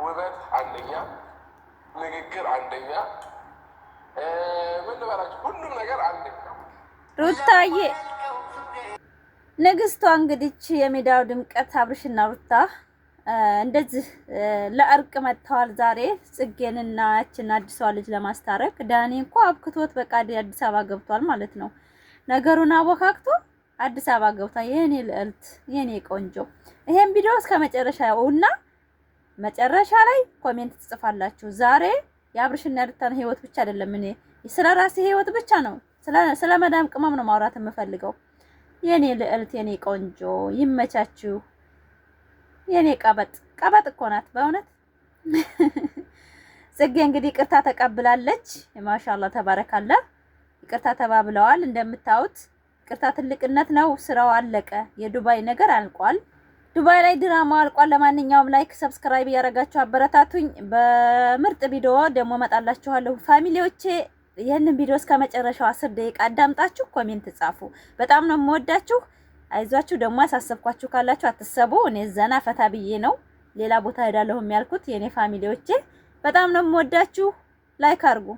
ውበት አንደኛ፣ ንግግር አንደኛ፣ ምን ልበላችሁ ሁሉም ነገር አንደኛ። ሩታዬ ንግስቷ እንግዲህ የሜዳው ድምቀት አብርሽና ሩታ እንደዚህ ለእርቅ መጥተዋል። ዛሬ ጽጌንና ያችን አዲሷ ልጅ ለማስታረቅ ዳኒ እንኳ አብክቶት በቃ አዲስ አበባ ገብቷል ማለት ነው። ነገሩን አቦካክቶ አዲስ አበባ ገብቷል። የኔ ልዕልት የኔ ቆንጆ ይሄን ቪዲዮ እስከ መጨረሻውና መጨረሻ ላይ ኮሜንት ትጽፋላችሁ። ዛሬ የአብርሽና ሩታን ህይወት ብቻ አይደለም እኔ ስለ ራሴ ህይወት ብቻ ነው ስለ መዳም ቅመም ነው ማውራት የምፈልገው። የኔ ልዕልት የኔ ቆንጆ ይመቻችሁ። የኔ ቀበጥ እኮ ናት በእውነት። ጽጌ እንግዲህ ይቅርታ ተቀብላለች። ማሻአላ ተባረካላ። ይቅርታ ተባብለዋል። እንደምታዩት ይቅርታ ትልቅነት ነው። ስራው አለቀ። የዱባይ ነገር አልቋል። ዱባይ ላይ ድራማ አልቋል። ለማንኛውም ላይክ ሰብስክራይብ ያደረጋችሁ አበረታቱኝ። በምርጥ ቪዲዮ ደግሞ መጣላችኋለሁ ፋሚሊዎቼ። ይሄንን ቪዲዮ እስከ መጨረሻው 10 ደቂቃ አዳምጣችሁ ኮሜንት ጻፉ። በጣም ነው የምወዳችሁ። አይዟችሁ። ደግሞ ያሳሰብኳችሁ ካላችሁ አትሰቡ። እኔ ዘና ፈታ ብዬ ነው ሌላ ቦታ ሄዳለሁ የሚያልኩት። የኔ ፋሚሊዎቼ በጣም ነው የምወዳችሁ። ላይክ አድርጉ።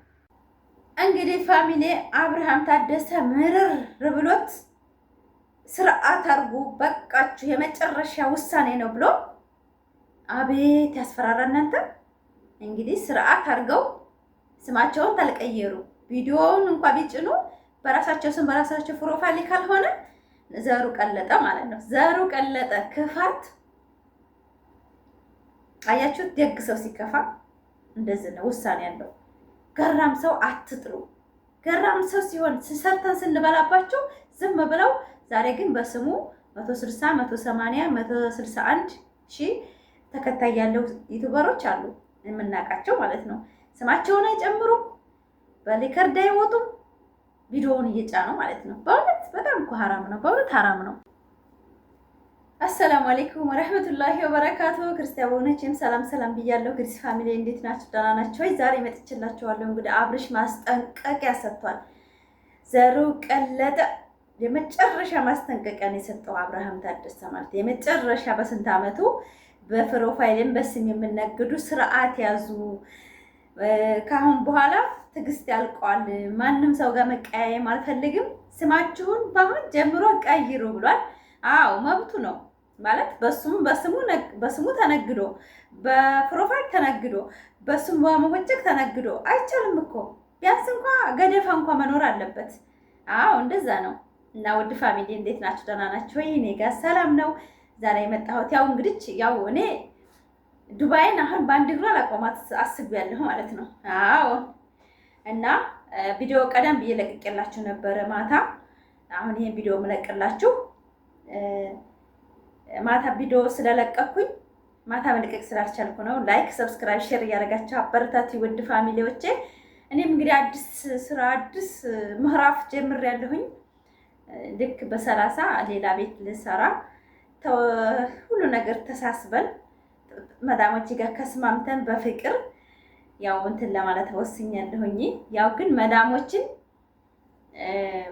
እንግዲህ ፋሚሊ አብርሃም ታደሰ ምርር ብሎት ስርዓት አድርጉ በቃችሁ የመጨረሻ ውሳኔ ነው ብሎ አቤት ያስፈራራ። እናንተ እንግዲህ ስርዓት አድርገው ስማቸውን ታልቀየሩ ቪዲዮውን እንኳን ቢጭኑ በራሳቸው ስም በራሳቸው ፕሮፋይል ካልሆነ ዘሩ ቀለጠ ማለት ነው። ዘሩ ቀለጠ። ክፋት አያችሁ። ደግ ሰው ሲከፋ እንደዚህ ነው ውሳኔ ያለው። ገራም ሰው አትጥሩ። ገራም ሰው ሲሆን ሰርተን ስንበላባቸው ዝም ብለው ዛሬ ግን በስሙ 160 180 161 ሺህ ተከታይ ያለው ዩቲዩበሮች አሉ የምናውቃቸው ማለት ነው። ስማቸውን አይጨምሩም፣ በሪከርድ አይወጡም፣ ቪዲዮውን እየጫኑ ማለት ነው። በእውነት በጣም እኮ ሐራም ነው። በእውነት ሐራም ነው። አሰላሙ አለይኩም ወራህመቱላሂ ወበረካቱ። ክርስቲያኖችም ሰላም ብያለሁ። ግሪስ ፋሚሊ እንዴት ናችሁ? ደህና ናችሁ ወይ? ዛሬ መጥቼላችኋለሁ። እንግዲህ አብርሽ ማስጠንቀቂያ ሰጥቷል። ዘሩ ቀለጠ። የመጨረሻ ማስጠንቀቂያ ነው የሰጠው አብርሃም ታደሰ ማለት የመጨረሻ። በስንት አመቱ በፕሮፋይልን በስም የምነግዱ ስርዓት ያዙ። ካሁን በኋላ ትግስት ያልቀዋል። ማንም ሰው ጋር መቀያየም አልፈልግም። ስማችሁን ባሁን ጀምሮ ቀይሩ ብሏል። አዎ መብቱ ነው ማለት በስሙ ተነግዶ በፕሮፋይል ተነግዶ በስሙ በመወጨቅ ተነግዶ አይቻልም እኮ። ቢያንስ እንኳን ገደፋ እንኳን መኖር አለበት። አዎ እንደዛ ነው። እና ውድ ፋሚሊ እንዴት ናችሁ? ደህና ናችሁ ወይ? እኔ ጋር ሰላም ነው። ዛሬ የመጣሁት ያው እንግዲህ ያው እኔ ዱባይን አሁን በአንድ እግሯ ላቆማት አስቤያለሁ ማለት ነው። አዎ እና ቪዲዮ ቀደም ብዬ ለቅቄላችሁ ነበረ ማታ። አሁን ይሄን ቪዲዮ መለቅላችሁ ማታ ቪዲዮ ስለለቀኩኝ ማታ መልቀቅ ስላልቻልኩ ነው። ላይክ ሰብስክራይብ ሼር እያደረጋችሁ አበረታቱ ውድ ፋሚሊዎቼ። እኔም እንግዲህ አዲስ ምዕራፍ ጀምሬያለሁኝ። ልክ በ30 ሌላ ቤት ልሰራ ሁሉ ነገር ተሳስበን መዳሞች ጋር ከስማምተን በፍቅር ያው እንትን ለማለት ወስኛለሁኝ። ያው ግን መዳሞችን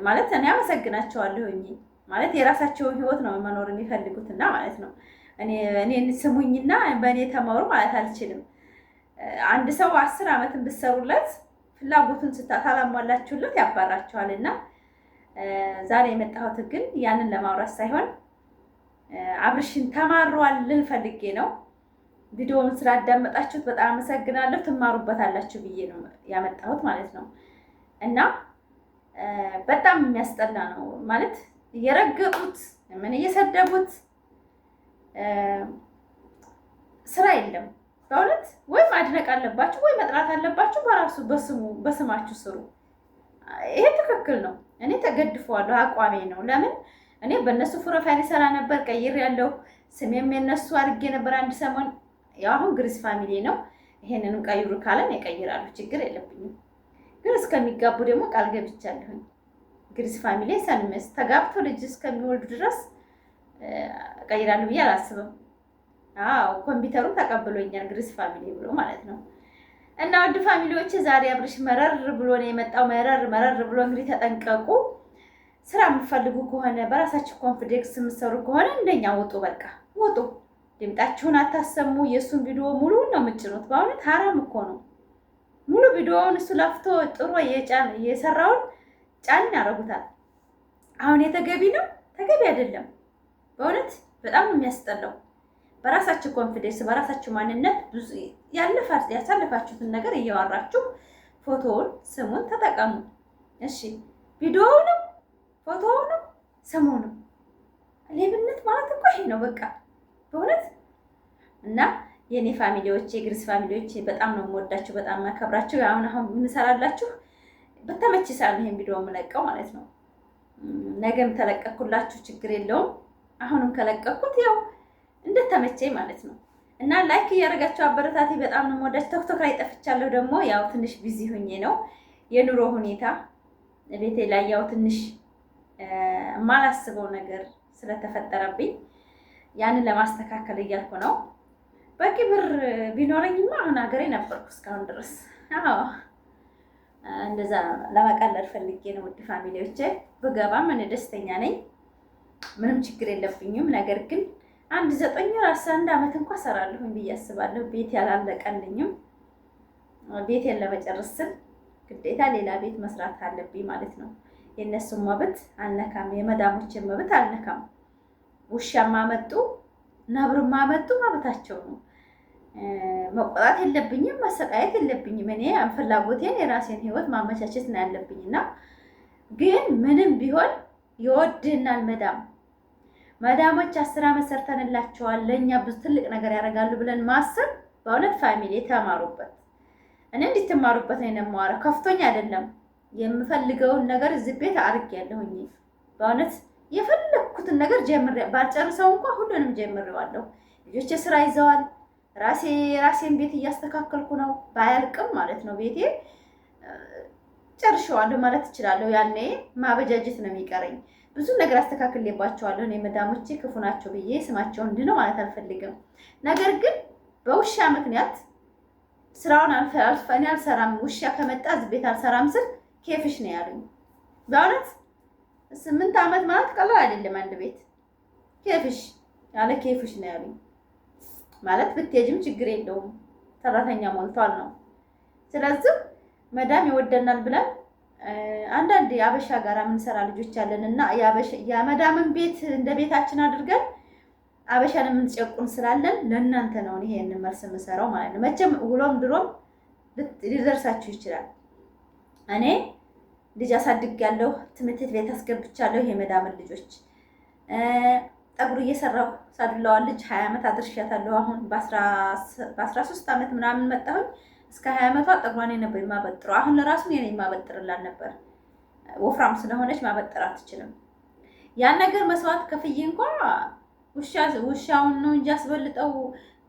ማለት እኔ አመሰግናቸዋለሁኝ ማለት የራሳቸውን ህይወት ነው መኖር የሚፈልጉትና ማለት ነው። እኔን ስሙኝና በእኔ ተማሩ ማለት አልችልም። አንድ ሰው 10 አመትን ብትሰሩለት ፍላጎቱን ስታላሟላችሁለት ያባራችኋልና ዛሬ የመጣሁት ግን ያንን ለማውራት ሳይሆን አብርሽን ተማሯል ልል ፈልጌ ነው። ቪዲዮውን ስላዳመጣችሁት በጣም አመሰግናለሁ። ትማሩበታላችሁ ብዬ ነው ያመጣሁት ማለት ነው። እና በጣም የሚያስጠላ ነው ማለት እየረገጡት ምን እየሰደቡት ስራ የለም በእውነት። ወይ ማድነቅ አለባችሁ ወይ መጥራት አለባችሁ። በራሱ በስማችሁ ስሩ። ይሄ ትክክል ነው። እኔ ተገድፈዋለሁ፣ አቋሜ ነው። ለምን እኔ በእነሱ ፕሮፋይል ሰራ ነበር፣ ቀይር ያለው ስሜም የነሱ አድርጌ ነበር አንድ ሰሞን። ያው አሁን ግሪስ ፋሚሊ ነው። ይሄንንም ቀይሩ ካለን ይቀይራሉ፣ ችግር የለብኝም። ግን እስከሚጋቡ ደግሞ ቃል ገብቻለሁኝ። ግሪስ ፋሚሊ ሰንመስ ተጋብቶ ልጅ እስከሚወልዱ ድረስ ቀይራለሁ ብዬ አላስብም። አዎ ኮምፒውተሩ ተቀብሎኛል ግሪስ ፋሚሊ ብሎ ማለት ነው። እና ውድ ፋሚሊዎች ዛሬ አብርሽ መረር ብሎ ነው የመጣው። መረር ብሎ እንግዲህ ተጠንቀቁ። ስራ የምትፈልጉ ከሆነ በራሳችሁ ኮንፊደንስ የምትሰሩ ከሆነ እንደኛ ውጡ፣ በቃ ውጡ። ድምጣችሁን አታሰሙ። የእሱን ቪዲዮ ሙሉውን ነው የምጭኑት። በእውነት ሀራም እኮ ነው። ሙሉ ቪዲዮውን እሱ ለፍቶ ጥሩ የሰራውን ጫን ያደርጉታል። አሁን የተገቢ ነው? ተገቢ አይደለም። በእውነት በጣም ነው የሚያስጠላው። በራሳችሁ ኮንፊደንስ፣ በራሳችሁ ማንነት ብዙ ያሳለፋችሁትን ነገር እያወራችሁ ፎቶውን፣ ስሙን ተጠቀሙ። እሺ ቪዲዮውንም፣ ፎቶውንም፣ ስሙንም። ሌብነት ማለት እኮ ይሄ ነው በቃ በእውነት። እና የኔ ፋሚሊዎች፣ የግርስ ፋሚሊዎች በጣም ነው የምወዳችሁ፣ በጣም ማከብራችሁ። አሁን የምሰራላችሁ በተመች ሰዓት ይሄን ቪዲዮ የምለቀው ማለት ነው። ነገም ተለቀኩላችሁ ችግር የለውም። አሁንም ከለቀኩት ያው እንደተመቸኝ ማለት ነው። እና ላይክ እያደረጋችሁ አበረታቴ። በጣም ነው የምወዳችሁ። ቶክቶክ ላይ ጠፍቻለሁ ደግሞ ያው ትንሽ ቢዚ ሆኜ ነው የኑሮ ሁኔታ ቤቴ ላይ ያው ትንሽ የማላስበው ነገር ስለተፈጠረብኝ ያንን ለማስተካከል እያልኩ ነው። በቂ ብር ቢኖረኝማ አሁን ሀገሬ ነበርኩ እስካሁን ድረስ። አዎ እንደዛ ለመቀለድ ፈልጌ ነው። ውድ ፋሚሊዎቼ ብገባም እኔ ደስተኛ ነኝ፣ ምንም ችግር የለብኝም። ነገር ግን 9 ወር 11 ዓመት እንኳን እሰራለሁኝ ብዬ አስባለሁ። ቤት ያላለቀልኝም ቤቴን ለመጨረስ ስል ግዴታ ሌላ ቤት መስራት አለብኝ ማለት ነው። የእነሱን መብት አልነካም፣ የመዳሞችን መብት አልነካም። ውሻማ መጡ ነብርማ መጡ መብታቸው ነው። መቆጣት የለብኝም፣ መሰቃየት የለብኝም። እኔ ፍላጎቴን የራሴን ህይወት ማመቻቸት ነው ያለብኝና ግን ምንም ቢሆን ይወድናል መዳሞች 10 ዓመት ሰርተንላቸዋል ለእኛ ብዙ ትልቅ ነገር ያደርጋሉ ብለን ማሰብ በእውነት ፋሚሊ ተማሩበት። እኔ እንድትማሩበት ነው የማወራው። ከፍቶኝ አይደለም፣ የምፈልገውን ነገር እዚህ ቤት አድርጌያለሁኝ። በእውነት የፈለኩትን ነገር ጀምሬ ባልጨርሰው እንኳን ሁሉንም ጀምሬዋለሁ። ልጆቼ ስራ ይዘዋል። ራሴን ቤት እያስተካከልኩ ነው። ባያልቅም ማለት ነው ቤቴ ጨርሼዋለሁ ማለት እችላለሁ። ያኔ ማበጃጀት ነው የሚቀረኝ። ብዙ ነገር አስተካክሌባቸዋለሁ። እኔ መዳሞቼ ክፉ ናቸው ብዬ ስማቸውን እንድነው ማለት አልፈልግም። ነገር ግን በውሻ ምክንያት ስራውን እኔ አልሰራም፣ ውሻ ከመጣ እዚህ ቤት አልሰራም ስል ኬፍሽ ነው ያሉኝ። በእውነት 8 ዓመት ማለት ቀላል አይደለም። አንድ ቤት ኬፍሽ ያለ ኬፍሽ ነው ያሉኝ። ማለት ብትሄጂም ችግር የለውም ሰራተኛ ሞልቷል ነው። ስለዚህ መዳም ይወደናል ብለን አንዳንድ የአበሻ ጋር የምንሰራ ልጆች አለን እና የመዳምን ቤት እንደ ቤታችን አድርገን አበሻን የምንጨቁን ስላለን ለእናንተ ነው ይሄን መልስ የምሰራው ማለት ነው። መቼም ውሎም ድሮም ሊደርሳችሁ ይችላል። እኔ ልጅ አሳድጌያለሁ፣ ትምህርት ቤት አስገብቻለሁ። የመዳምን ልጆች ጠጉር እየሰራሁ ሳድለዋል ልጅ 20 ዓመት አድርሻታለሁ። አሁን በ13 ዓመት ምናምን መጣሁኝ። እስከ 20 ዓመቷ ጠጉሯን ነበር የማበጥረው። አሁን ለራሱ እኔ ነኝ የማበጥርላት ነበር። ወፍራም ስለሆነች ማበጠር አትችልም። ያን ነገር መስዋዕት ከፍዬ እንኳን ውሻውን ነው እንጂ አስበልጠው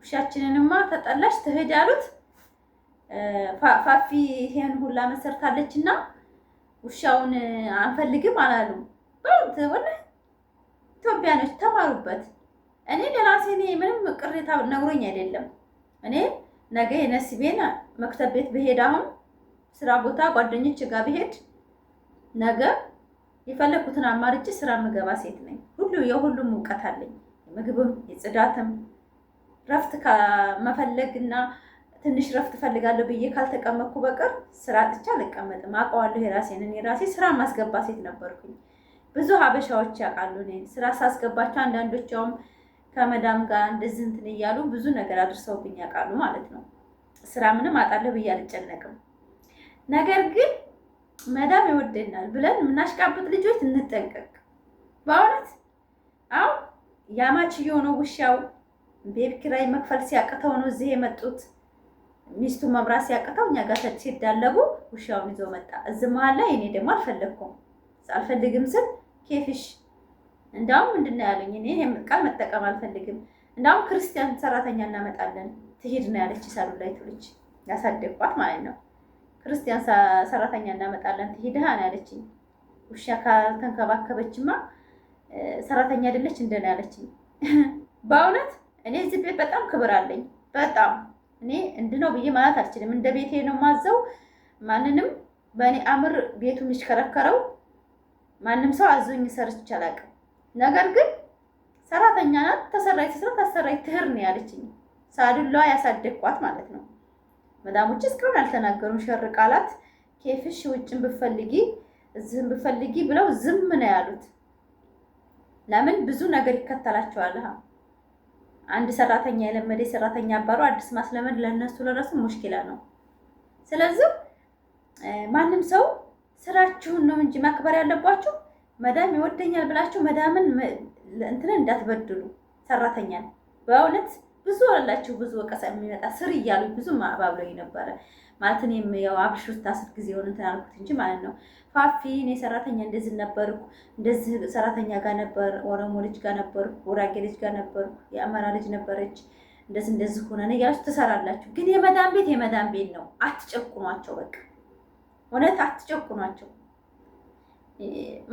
ውሻችንንማ ተጠላሽ ትሄድ ያሉት ፋፊ ይሄን ሁላ መሰርታለችና ውሻውን አንፈልግም አላሉም። ወላሂ ኢትዮጵያኖች ተማሩበት። እኔ ለራሴ ምንም ቅሬታ ነግሮኝ አይደለም። እኔ ነገ የነሲቤን መክተብ ቤት ብሄድ አሁን ስራ ቦታ ጓደኞች ጋር ብሄድ ነገ የፈለኩትን አማርጬ ስራ ምገባ ሴት ነኝ። የሁሉም እውቀት አለኝ። ምግብም የጽዳትም ረፍት ከመፈለግና ትንሽ ረፍት ፈልጋለሁ ብዬ ካልተቀመጥኩ በቀር ስራ አጥቼ አልቀመጥም። አውቀዋለሁ የራሴን። እኔ ራሴ ስራ ማስገባ ሴት ነበርኩኝ። ብዙ ሀበሻዎች ያውቃሉ እኔን ስራ ሳስገባቸው። አንዳንዶቻውም ከመዳም ጋር እንደዚህ እንትን እያሉ ብዙ ነገር አድርሰውብኝ ያውቃሉ ማለት ነው። ስራ ምንም አጣለሁ ብዬ አልጨነቅም። ነገር ግን መዳም ይወደናል ብለን የምናሽቃብጥ ልጆች እንጠንቀቅ። በእውነት አሁን ያማች የሆነው ውሻው ቤት ኪራይ መክፈል ሲያቅተው ነው እዚህ የመጡት። ሚስቱ መብራት ሲያቅተው እኛ ጋር ሲዳለቡ ውሻውን ይዞ መጣ። እዚህ መሀል ላይ እኔ ደግሞ አልፈልግም ስል ኬፍሽ እንዳውም ምንድን ነው ያሉኝ? እኔ ይሄን ቃል መጠቀም አልፈልግም። እንዳውም ክርስቲያን ሰራተኛ እናመጣለን ትሄድ ነው ያለች። ሳሉ ላይ ትልጅ ያሳደግኳት ማለት ነው። ክርስቲያን ሰራተኛ እናመጣለን ትሄድ ነው ያለችኝ። ውሻ ካልተንከባከበችማ ሰራተኛ አይደለች እንደና ያለችኝ። በእውነት እኔ እዚህ ቤት በጣም ክብር አለኝ። በጣም እኔ እንድነው ብዬ ማለት አልችልም። እንደ ቤቴ ነው ማዘው። ማንንም በእኔ አምር ቤቱ የሚሽከረከረው ማንም ሰው አዞኝ ሰርች አላውቅም። ነገር ግን ሰራተኛ ናት። ተሰራይ ትስራ ታሰራይ ትህር ነው ያለችኝ። ሳዱላ ያሳደግኳት ማለት ነው። መዳሞች እስካሁን አልተናገሩም። ሸር ቃላት ኬፍሽ ውጭን ብፈልጊ እዚህም ብፈልጊ ብለው ዝም ነው ያሉት። ለምን ብዙ ነገር ይከተላቸዋል። አንድ ሰራተኛ የለመደ ሰራተኛ አባሩ አዲስ ማስለመድ ለነሱ ሙሽኪላ ነው። ስለዚህ ማንም ሰው ስራችሁን ነው እንጂ ማክበር ያለባችሁ። መዳም ይወደኛል ብላችሁ መዳምን እንትን እንዳትበድሉ። ሰራተኛን በእውነት ብዙ አላችሁ ብዙ ወቀሳ የሚመጣ ስር እያሉ ብዙ ማባብለው ነበረ ማለት እኔም ያው አብሽ ታስር ጊዜውን እንትን አልኩት እንጂ ማለት ነው። ፋፊ እኔ ሰራተኛ እንደዚህ ነበርኩ፣ እንደዚህ ሰራተኛ ጋር ነበር፣ ኦሮሞ ልጅ ጋር ነበርኩ፣ ጉራጌ ልጅ ጋር ነበርኩ፣ የአማራ ልጅ ነበረች፣ እንደዚህ ሆነ ነው ያላችሁ ትሰራላችሁ። ግን የመዳም ቤት ነው። አትጨቁኗቸው። በቃ እውነት አትጨቁኗቸው።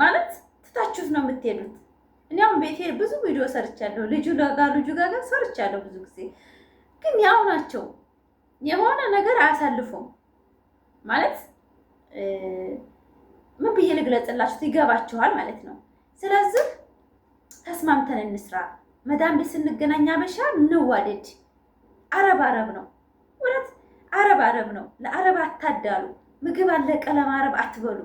ማለት ትታችሁት ነው የምትሄዱት። እኔ አሁን ቤቴ ብዙ ቪዲዮ ሰርቻለሁ። ልጁ ጋር ሰርቻለሁ ብዙ ጊዜ። ግን ያው ናቸው። የሆነ ነገር አያሳልፉም ማለት ምን ብዬ ልግለጽላችሁ? ይገባችኋል ማለት ነው። ስለዚህ ተስማምተን እንስራ። መዳም ቤት ስንገናኝ አበሻ እንዋደድ። አረብ ነው እውነት አረብ ነው። ለአረብ አታዳሉ። ምግብ አለቀ ለማረብ አትበሉ።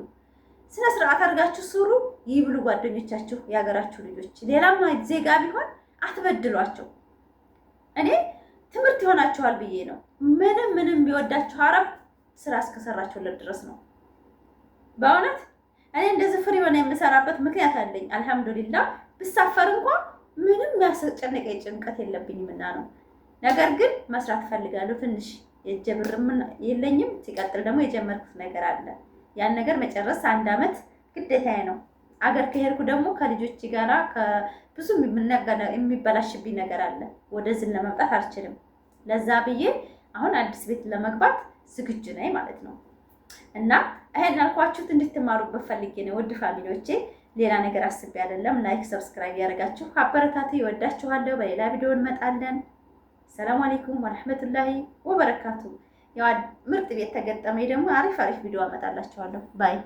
ስነ ስርዓት አድርጋችሁ ስሩ። ይብሉ ጓደኞቻችሁ፣ የሀገራችሁ ልጆች። ሌላም ዜጋ ቢሆን አትበድሏቸው። እኔ ትምህርት ይሆናችኋል ብዬ ነው። ምንም ቢወዳችሁ አረብ ስራ እስከሰራችሁለት ድረስ ነው። በእውነት እኔ እንደዚህ ፍሪ ሆነ የምሰራበት ምክንያት አለኝ። አልሐምዱሊላህ ብሳፈር እንኳን ምንም ያስጨነቀኝ ጭንቀት የለብኝምና ነው። ነገር ግን መስራት ፈልጋለሁ። ትንሽ የጀብርም የለኝም። ሲቀጥል ደግሞ የጀመርኩት ነገር አለ። ያን ነገር መጨረስ 1 አመት ግዴታዬ ነው። አገር ከሄድኩ ደግሞ ከልጆች ጋራ ብዙ የሚበላሽብኝ ነገር አለ። ወደዚህ ለመምጣት አልችልም። ለዛ ብዬ አሁን አዲስ ቤት ለመግባት ዝግጁ ነኝ ማለት ነው። እና ይሄን አልኳችሁት እንድትማሩበት ፈልጌ ነው። ውድ ፋሚሊዎቼ ሌላ ነገር አስቤ አይደለም። ላይክ ሰብስክራይብ ያደርጋችሁ አበረታቱ። ይወዳችኋለሁ። በሌላ ቪዲዮ እንመጣለን። ሰላም አለይኩም ወራህመቱላሂ ወበረካቱ። ያው ምርጥ ቤት ተገጠመኝ ደግሞ አሪፍ ቪዲዮ አመጣላችኋለሁ። ባይ